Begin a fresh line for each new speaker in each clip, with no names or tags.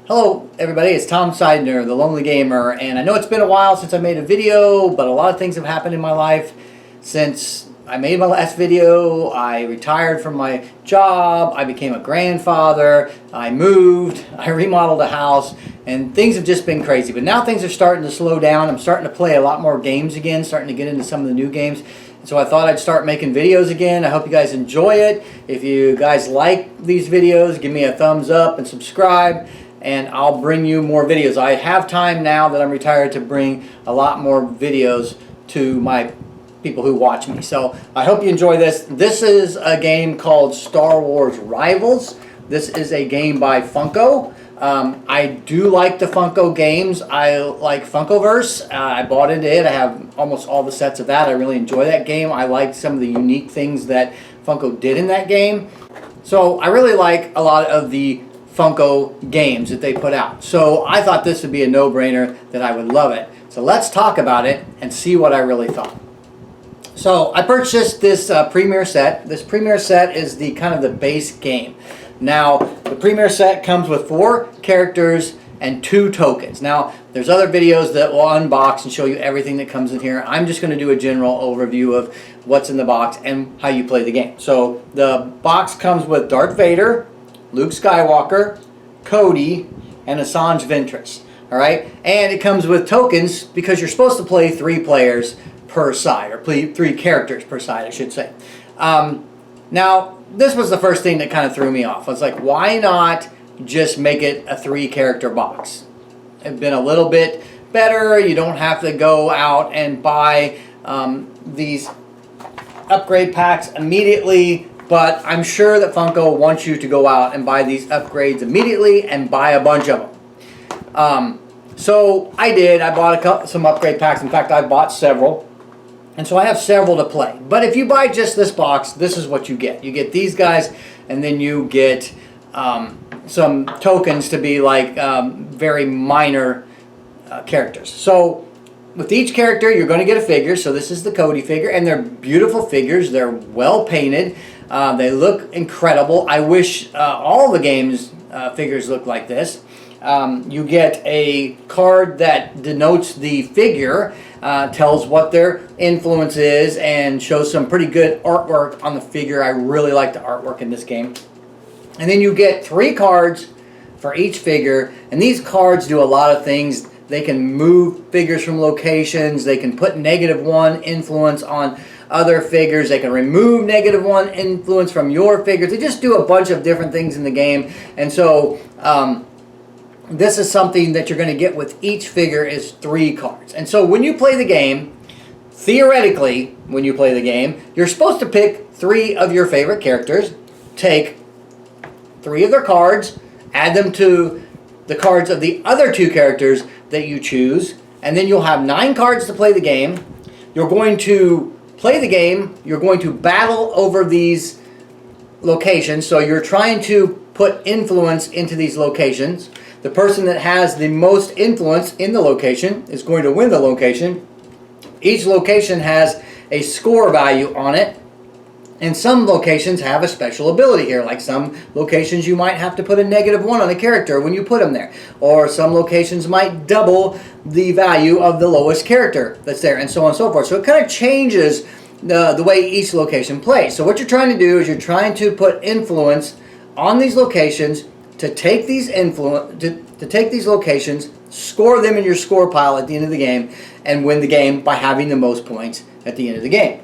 Hello everybody, it's Tom Seidner, the Lonely Gamer, and I know it's been a while since I made a video, but a lot of things have happened in my life since I made my last video. I retired from my job, I became a grandfather, I moved, I remodeled a house, and things have just been crazy. But now things are starting to slow down. I'm starting to play a lot more games again, starting to get into some of the new games. So I thought I'd start making videos again. I hope you guys enjoy it. If you guys like these videos, give me a thumbs up and subscribe, and I'll bring you more videos. I have time now that I'm retired to bring a lot more videos to my people who watch me. So I hope you enjoy this. This is a game called Star Wars Rivals. This is a game by Funko. I do like the Funko Games. I like Funkoverse. I bought into it. I have almost all the sets of that. I really enjoy that game. I like some of the unique things that Funko did in that game. So I really like a lot of the Funko Games that they put out. So I thought this would be a no-brainer, that I would love it. So let's talk about it and see what I really thought. So I purchased this Premier set. This Premier set is the kind of the base game. Now, the Premier set comes with 4 characters and 2 tokens. Now, there's other videos that will unbox and show you everything that comes in here. I'm just going to do a general overview of what's in the box and how you play the game. So, the box comes with Darth Vader, Luke Skywalker, Cody, and Asajj Ventress. Alright? And it comes with tokens because you're supposed to play 3 players per side, or play 3 characters per side, I should say. Now, this was the first thing that kind of threw me off. I was like, why not just make it a 3-character box? It'd been a little bit better. You don't have to go out and buy these upgrade packs immediately, but I'm sure that Funko wants you to go out and buy these upgrades immediately and buy a bunch of them. So I did. I bought some upgrade packs. In fact, I bought several. And so I have several to play. But if you buy just this box, this is what you get. You get these guys, and then you get some tokens to be like very minor characters. So with each character, you're going to get a figure. So this is the Cody figure, and they're beautiful figures. They're well painted. They look incredible. I wish all the games figures look like this. You get a card that denotes the figure, tells what their influence is, and shows some pretty good artwork on the figure. I really like the artwork in this game. And then you get 3 cards for each figure, and these cards do a lot of things. They can move figures from locations. They can put -1 influence on other figures. They can remove -1 influence from your figures. They just do a bunch of different things in the game. And so this is something that you're going to get with each figure is 3 cards. And so when you play the game, theoretically, when you play the game, you're supposed to pick 3 of your favorite characters, take 3 of their cards, add them to the cards of the other 2 characters that you choose, and then you'll have 9 cards to play the game. You're going to play the game, you're going to battle over these locations, so you're trying to put influence into these locations. The person that has the most influence in the location is going to win the location. Each location has a score value on it, and some locations have a special ability here. Like some locations you might have to put a -1 on a character when you put them there, or some locations might double the value of the lowest character that's there, and so on and so forth. So it kind of changes the way each location plays. So what you're trying to do is you're trying to put influence on these locations to take these to take these locations, score them in your score pile at the end of the game, and win the game by having the most points at the end of the game.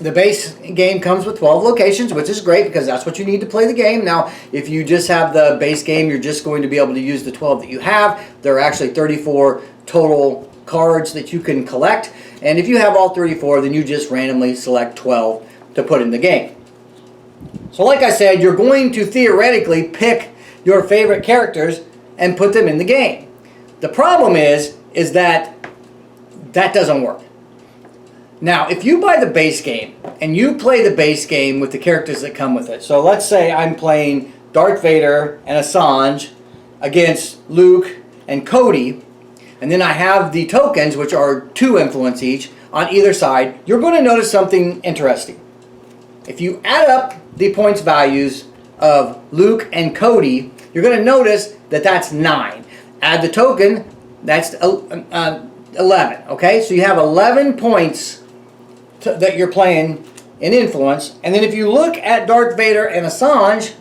The base game comes with 12 locations, which is great because that's what you need to play the game. Now, if you just have the base game, you're just going to be able to use the 12 that you have. There are actually 34 total cards that you can collect, and if you have all 34, then you just randomly select 12 to put in the game. So like I said, you're going to theoretically pick your favorite characters and put them in the game. The problem is that doesn't work. Now, if you buy the base game and you play the base game with the characters that come with it, so let's say I'm playing Darth Vader and Asajj against Luke and Cody, and then I have the tokens, which are 2 influence each, on either side, you're going to notice something interesting. If you add up the points values of Luke and Cody, you're going to notice that that's 9. Add the token, that's 11. Okay, so you have 11 points that you're playing in influence. And then if you look at Darth Vader and Assange,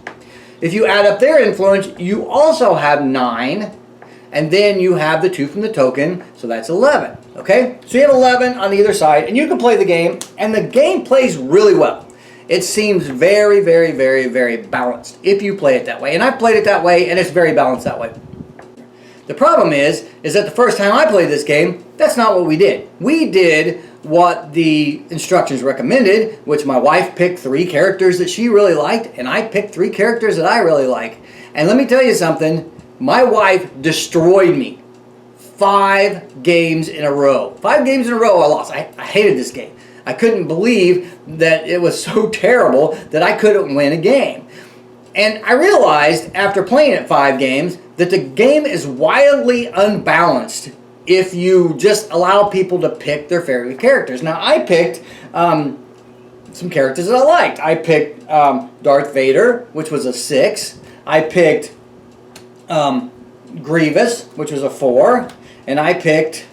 if you add up their influence, you also have 9. And then you have the 2 from the token, so that's 11. Okay, so you have 11 on either side, and you can play the game, and the game plays really well. It seems very, very, very, very balanced if you play it that way. And I've played it that way, and it's very balanced that way. The problem is that the first time I played this game, that's not what we did. We did what the instructions recommended, which my wife picked 3 characters that she really liked, and I picked 3 characters that I really like. And let me tell you something, my wife destroyed me 5 games in a row. 5 games in a row I lost. I hated this game. I couldn't believe that it was so terrible that I couldn't win a game. And I realized after playing it 5 games that the game is wildly unbalanced if you just allow people to pick their favorite characters. Now I picked some characters that I liked. I picked Darth Vader, which was a 6. I picked Grievous, which was a 4. And I picked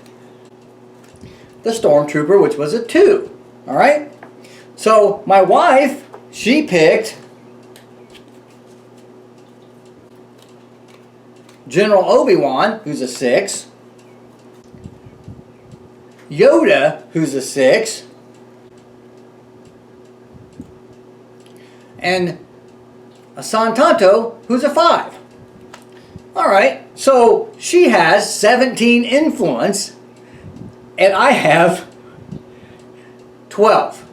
the Stormtrooper, which was a 2. Alright? So my wife, she picked General Obi-Wan, who's a 6. Yoda, who's a 6. And Asantanto, who's a 5. Alright, so she has 17 influence, and I have 12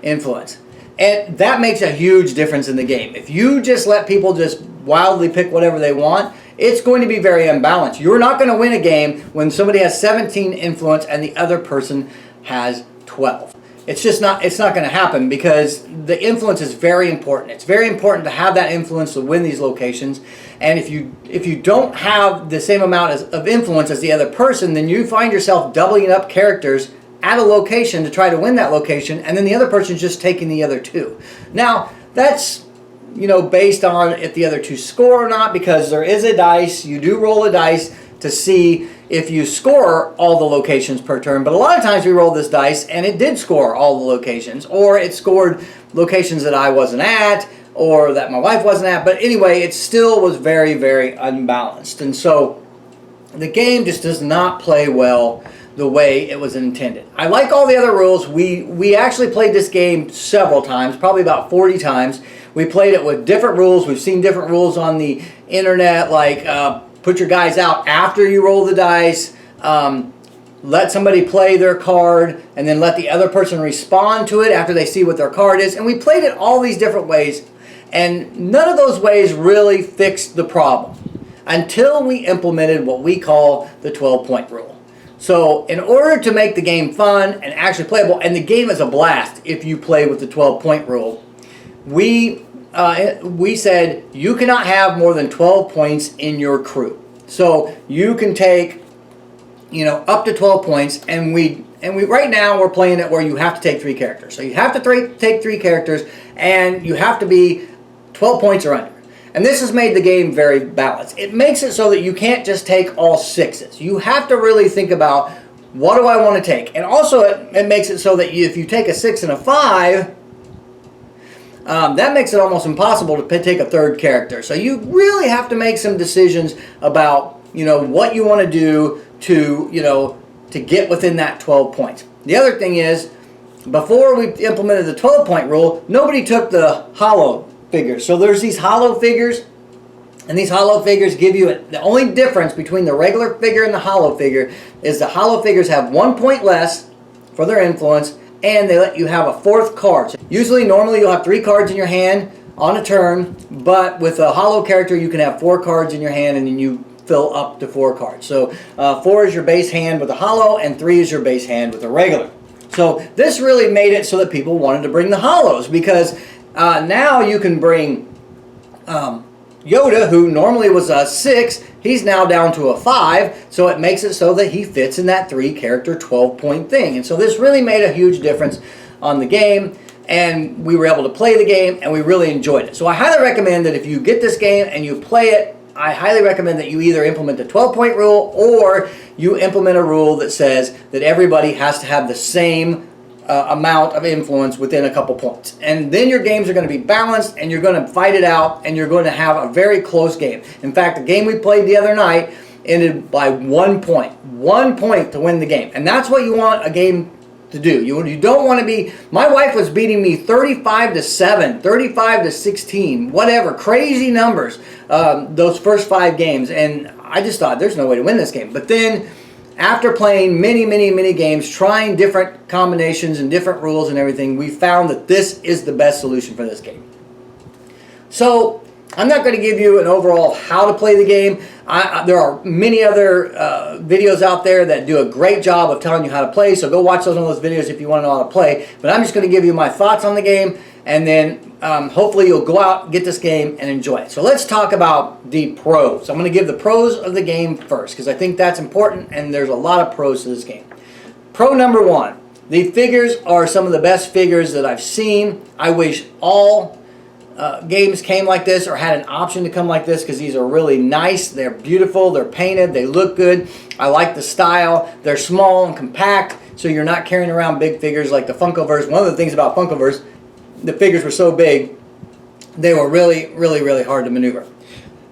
influence. And that makes a huge difference in the game. If you just let people just wildly pick whatever they want, it's going to be very unbalanced. You're not going to win a game when somebody has 17 influence and the other person has 12. It's just not, it's not going to happen because the influence is very important. It's very important to have that influence to win these locations. And if you don't have the same amount of influence as the other person, then you find yourself doubling up characters at a location to try to win that location, and then the other person's just taking the other 2. Now, that's, you know, based on if the other 2 score or not, because there is a dice. You do roll a dice to see if you score all the locations per turn, but a lot of times we rolled this dice and it did score all the locations, or it scored locations that I wasn't at or that my wife wasn't at, but anyway, it still was very, very unbalanced. And so the game just does not play well the way it was intended. I like all the other rules. We actually played this game several times, probably about 40 times. We played it with different rules. We've seen different rules on the internet, like put your guys out after you roll the dice, let somebody play their card, and then let the other person respond to it after they see what their card is. And we played it all these different ways, and none of those ways really fixed the problem until we implemented what we call the 12-point rule. So in order to make the game fun and actually playable, and the game is a blast if you play with the 12-point rule, we said you cannot have more than 12 points in your crew. So you can take, you know, up to 12 points, and we right now we're playing it where you have to take 3 characters. So you have to take 3 characters, and you have to be 12 points or under. And this has made the game very balanced. It makes it so that you can't just take all 6s. You have to really think about, what do I want to take? And also it makes it so that if you take a 6 and a 5, that makes it almost impossible to take a 3rd character. So you really have to make some decisions about, you know, what you want to do to, you know, to get within that 12 points. The other thing is, before we implemented the 12-point rule, nobody took the hollow figures. So there's these hollow figures, and these hollow figures give you the only difference between the regular figure and the hollow figure is the hollow figures have 1 point less for their influence, and they let you have a 4th card. So normally you'll have 3 cards in your hand on a turn, but with a hollow character you can have 4 cards in your hand, and then you fill up to 4 cards. So 4 is your base hand with a hollow, and 3 is your base hand with a regular. So this really made it so that people wanted to bring the hollows, because now you can bring Yoda, who normally was a 6, he's now down to a 5, so it makes it so that he fits in that 3-character 12-point thing. And so this really made a huge difference on the game, and we were able to play the game, and we really enjoyed it. So I highly recommend that if you get this game and you play it I highly recommend that you either implement the 12-point rule or you implement a rule that says that everybody has to have the same amount of influence within a couple points. And then your games are going to be balanced, and you're going to fight it out, and you're going to have a very close game. In fact, the game we played the other night ended by 1 point. 1 point to win the game. And that's what you want a game to do. You don't want to be... My wife was beating me 35-7, 35-16, whatever. Crazy numbers those first 5 games. And I just thought, there's no way to win this game. But then, after playing many games, trying different combinations and different rules and everything, we found that this is the best solution for this game. So, I'm not going to give you an overall how to play the game. There are many other videos out there that do a great job of telling you how to play, so go watch some of those videos if you want to know how to play. But I'm just going to give you my thoughts on the game, and then hopefully you'll go out, get this game, and enjoy it. So let's talk about the pros. I'm going to give the pros of the game first, because I think that's important, and there's a lot of pros to this game. Pro number 1, the figures are some of the best figures that I've seen. I wish all games came like this or had an option to come like this, because these are really nice. They're beautiful, they're painted, they look good. I like the style. They're small and compact, so you're not carrying around big figures like the Funkoverse. One of the things about Funkoverse, the figures were so big, they were really hard to maneuver.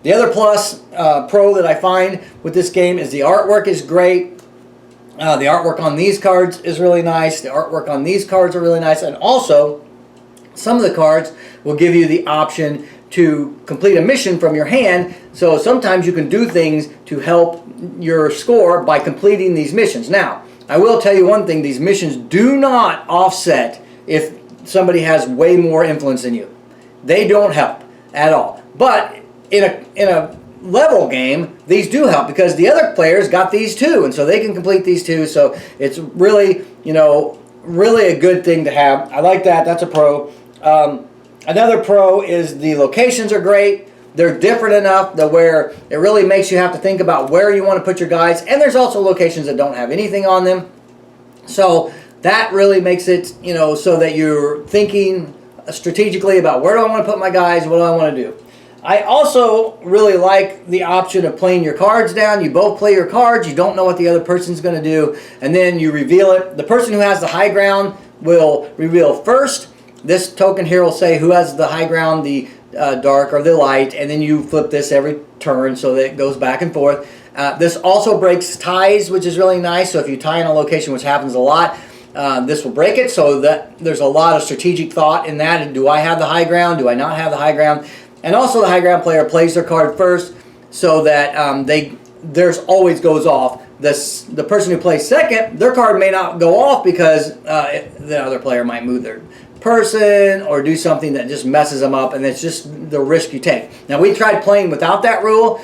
The other pro that I find with this game is the artwork is great. The artwork on these cards is really nice. The artwork on these cards are really nice, and also some of the cards will give you the option to complete a mission from your hand, so sometimes you can do things to help your score by completing these missions. Now, I will tell you one thing, these missions do not offset if somebody has way more influence than you. They don't help at all. But in a level game, these do help, because the other players got these too, and so they can complete these too, so it's really, really a good thing to have. I like that. That's a pro. Another pro is the locations are great. They're different enough that where it really makes you have to think about where you want to put your guys. And there's also locations that don't have anything on them. So that really makes it, so that you're thinking strategically about where do I want to put my guys, what do I want to do. I also really like the option of playing your cards down. You both play your cards. You don't know what the other person's going to do. And then you reveal it. The person who has the high ground will reveal first. This token here will say who has the high ground, the dark or the light, and then you flip this every turn so that it goes back and forth. This also breaks ties, which is really nice. So if you tie in a location, which happens a lot, this will break it. So that there's a lot of strategic thought in that. Do I have the high ground? Do I not have the high ground? And also the high ground player plays their card first, so that theirs always goes off. The person who plays second, their card may not go off because the other player might move their person or do something that just messes them up, and it's just the risk you take. Now, we tried playing without that rule.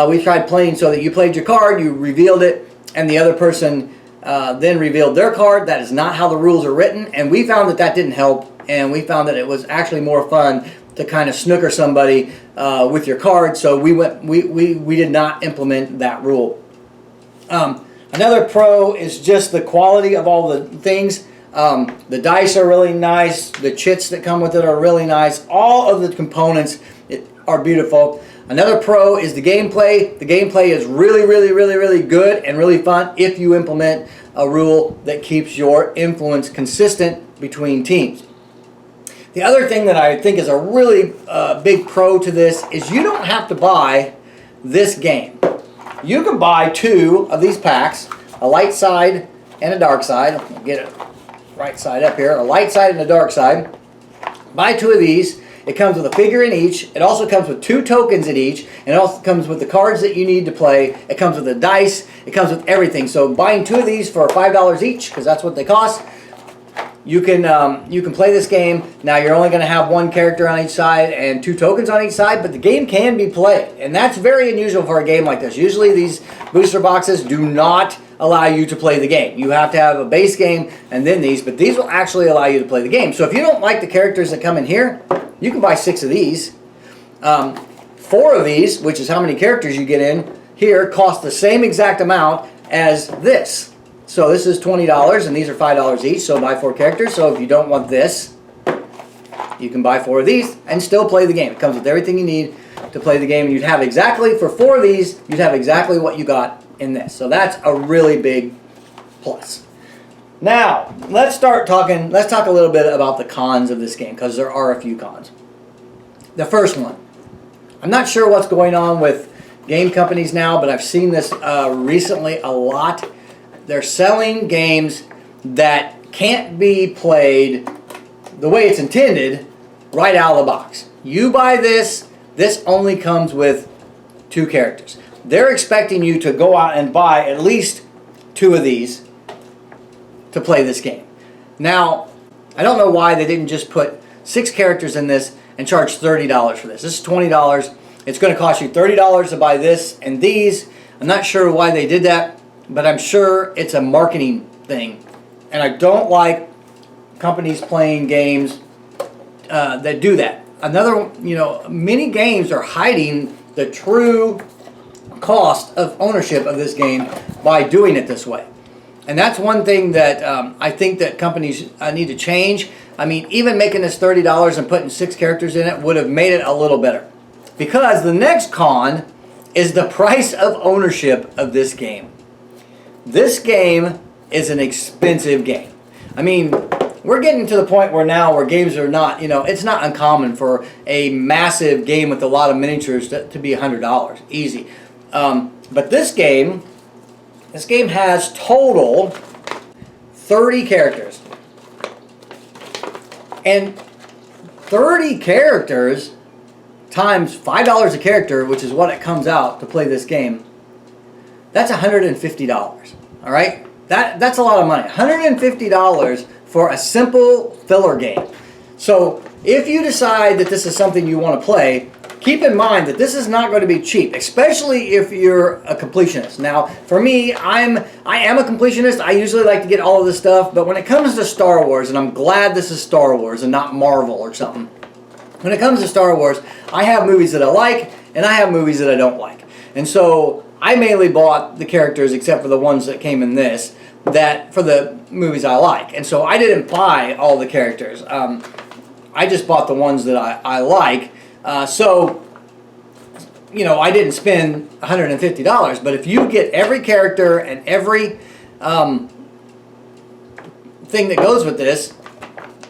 We tried playing so that you played your card, you revealed it, and the other person then revealed their card. That is not how the rules are written, and we found that that didn't help, and we found that it was actually more fun to kind of snooker somebody with your card, so we did not implement that rule. Another pro is just the quality of all the things. The dice are really nice. The chits that come with it are really nice. All of the components are beautiful. Another pro is the gameplay. The gameplay is really good and really fun if you implement a rule that keeps your influence consistent between teams. The other thing that I think is a really big pro to this is you don't have to buy this game. You can buy 2 of these packs, a light side and a dark side. I'll get it right side up here, a light side and a dark side. Buy 2 of these. It comes with a figure in each. It also comes with 2 tokens in each. And it also comes with the cards that you need to play. It comes with the dice. It comes with everything. So buying 2 of these for $5 each, because that's what they cost, you can play this game. Now, you're only going to have 1 character on each side and 2 tokens on each side, but the game can be played. And that's very unusual for a game like this. Usually these booster boxes do not allow you to play the game. You have to have a base game and then these, but these will actually allow you to play the game. So if you don't like the characters that come in here, you can buy 6 of these. 4 of these, which is how many characters you get in here, cost the same exact amount as this. So this is $20 and these are $5 each, so buy 4 characters. So if you don't want this, you can buy 4 of these and still play the game. It comes with everything you need to play the game. And you'd have exactly, for 4 of these, you'd have exactly what you got in this. So that's a really big plus. Now, let's talk a little bit about the cons of this game, because there are a few cons. The first one, I'm not sure what's going on with game companies now, but I've seen this recently a lot. They're selling games that can't be played the way it's intended right out of the box. You buy this, this only comes with 2 characters. They're expecting you to go out and buy at least 2 of these to play this game. Now, I don't know why they didn't just put 6 characters in this and charge $30 for this. This is $20. It's going to cost you $30 to buy this and these. I'm not sure why they did that, but I'm sure it's a marketing thing. And I don't like companies playing games that do that. Another, many games are hiding the true cost of ownership of this game by doing it this way. And that's one thing that I think that companies need to change. I mean, even making this $30 and putting 6 characters in it would have made it a little better. Because the next con is the price of ownership of this game. This game is an expensive game. I mean, we're getting to the point where games are not, it's not uncommon for a massive game with a lot of miniatures to be $100. Easy. But this game has total 30 characters. And 30 characters times $5 a character, which is what it comes out to play this game, that's $150. All right? That's a lot of money. $150 for a simple filler game. So if you decide that this is something you want to play, keep in mind that this is not going to be cheap, especially if you're a completionist. Now, for me, I am a completionist. I usually like to get all of this stuff, but when it comes to Star Wars, and I'm glad this is Star Wars and not Marvel or something, when it comes to Star Wars, I have movies that I like, and I have movies that I don't like. And so I mainly bought the characters, except for the ones that came in this, that for the movies I like. And so I didn't buy all the characters. I just bought the ones that I like. So, I didn't spend $150. But if you get every character and every thing that goes with this,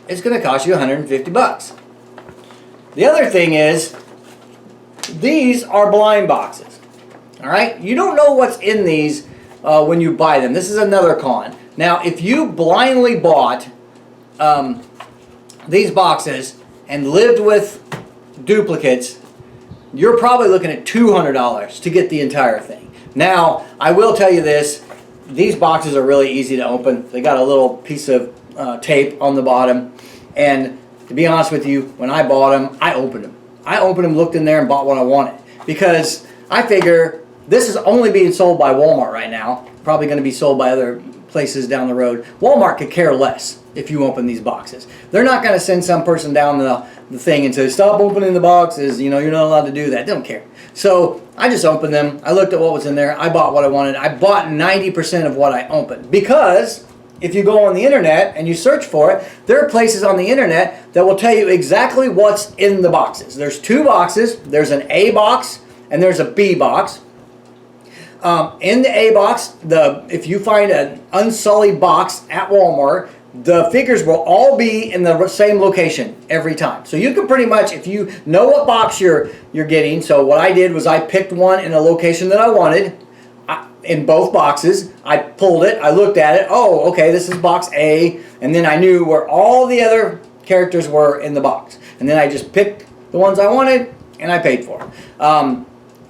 it's going to cost you $150. The other thing is, these are blind boxes. All right? You don't know what's in these when you buy them. This is another con. Now, if you blindly bought these boxes and lived with duplicates, you're probably looking at $200 to get the entire thing. Now, I will tell you this. These boxes are really easy to open. They got a little piece of tape on the bottom. And to be honest with you, when I bought them, I opened them. I opened them, looked in there, and bought what I wanted. Because I figure this is only being sold by Walmart right now. Probably going to be sold by other places down the road. Walmart could care less if you open these boxes. They're not going to send some person down the thing and say, stop opening the boxes. You're not allowed to do that. They don't care. So I just opened them. I looked at what was in there. I bought what I wanted. I bought 90% of what I opened. Because if you go on the internet and you search for it, there are places on the internet that will tell you exactly what's in the boxes. There's 2 boxes. There's an A box and there's a B box. In the A box, if you find an unsullied box at Walmart, the figures will all be in the same location every time. So you can pretty much, if you know what box you're getting, so what I did was I picked one in a location that I wanted, in both boxes. I pulled it, I looked at it, oh, okay, this is box A, and then I knew where all the other characters were in the box. And then I just picked the ones I wanted, and I paid for them.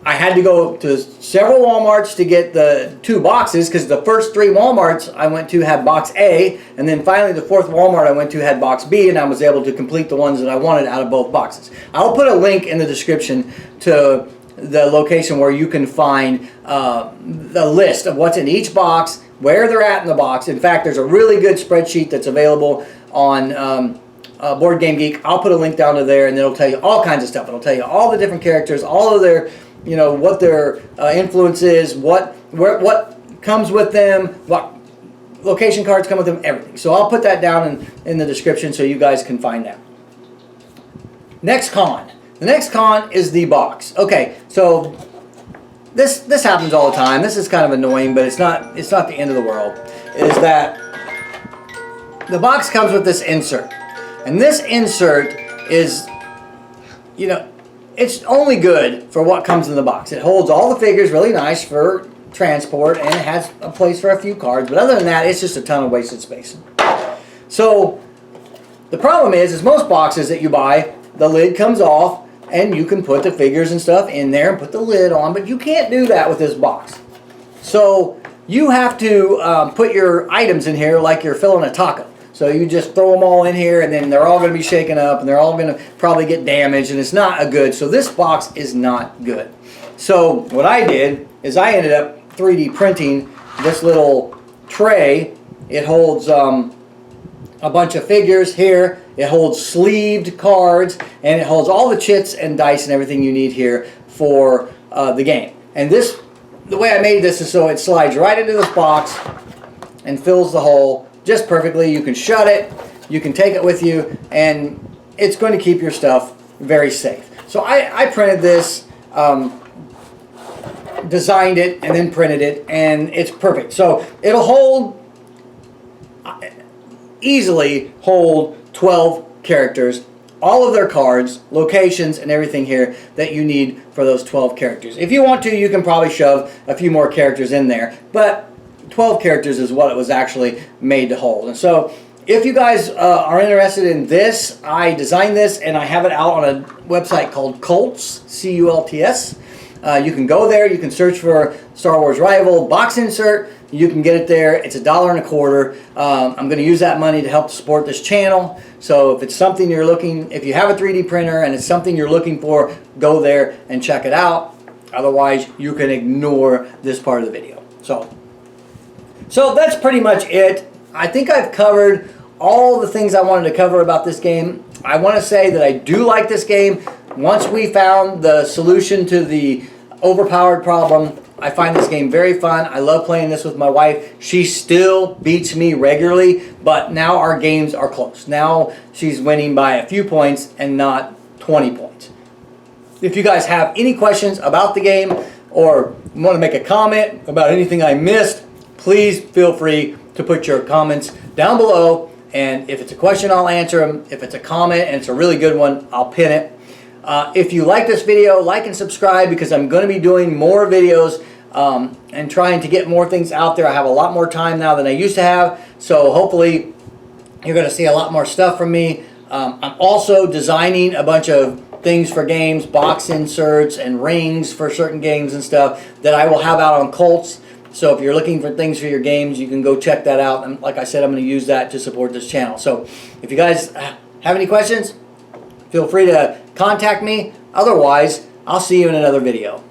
I had to go to several Walmarts to get the 2 boxes, because the first 3 Walmarts I went to had box A, and then finally the 4th Walmart I went to had box B, and I was able to complete the ones that I wanted out of both boxes. I'll put a link in the description to the location where you can find the list of what's in each box, where they're at in the box. In fact, there's a really good spreadsheet that's available on Board Game Geek. I'll put a link down to there, and it'll tell you all kinds of stuff. It'll tell you all the different characters, all of their what their influence is, what comes with them, what location cards come with them, everything. So I'll put that down in the description so you guys can find that. Next con The next con is the box. Okay, so this happens all the time. This is kind of annoying, but it's not the end of the world. Is that the box comes with this insert, and this insert is, you know, it's only good for what comes in the box. It holds all the figures really nice for transport, and it has a place for a few cards, but other than that, it's just a ton of wasted space. So the problem is most boxes that you buy, the lid comes off and you can put the figures and stuff in there and put the lid on, but you can't do that with this box. So you have to put your items in here like you're filling a taco. So you just throw them all in here, and then they're all going to be shaken up, and they're all going to probably get damaged, and it's not a good. So this box is not good. So what I did is I ended up 3D printing this little tray. It holds a bunch of figures here. It holds sleeved cards, and it holds all the chits and dice and everything you need here for the game. And this, the way I made this is so it slides right into this box and fills the hole just perfectly. You can shut it, you can take it with you, and it's going to keep your stuff very safe. So I printed this, designed it, and then printed it, and it's perfect. So it'll easily hold 12 characters, all of their cards, locations, and everything here that you need for those 12 characters. If you want to, you can probably shove a few more characters in there, but 12 characters is what it was actually made to hold. And so if you guys are interested in this, I designed this and I have it out on a website called Cults, C-U-L-T-S. You can go there, you can search for Star Wars Rival box insert, you can get it there. It's $1.25. I'm going to use that money to help support this channel. So if it's something you're looking, if you have a 3D printer and it's something you're looking for, go there and check it out. Otherwise, you can ignore this part of the video. So that's pretty much it. I think I've covered all the things I wanted to cover about this game. I want to say that I do like this game. Once we found the solution to the overpowered problem, I find this game very fun. I love playing this with my wife. She still beats me regularly, but now our games are close. Now she's winning by a few points and not 20 points. If you guys have any questions about the game or want to make a comment about anything I missed, please feel free to put your comments down below. And if it's a question, I'll answer them. If it's a comment and it's a really good one, I'll pin it. If you like this video, like and subscribe, because I'm going to be doing more videos and trying to get more things out there. I have a lot more time now than I used to have, so hopefully you're going to see a lot more stuff from me. I'm also designing a bunch of things for games, box inserts and rings for certain games and stuff that I will have out on Cults. So if you're looking for things for your games, you can go check that out. And like I said, I'm going to use that to support this channel. So if you guys have any questions, feel free to contact me. Otherwise, I'll see you in another video.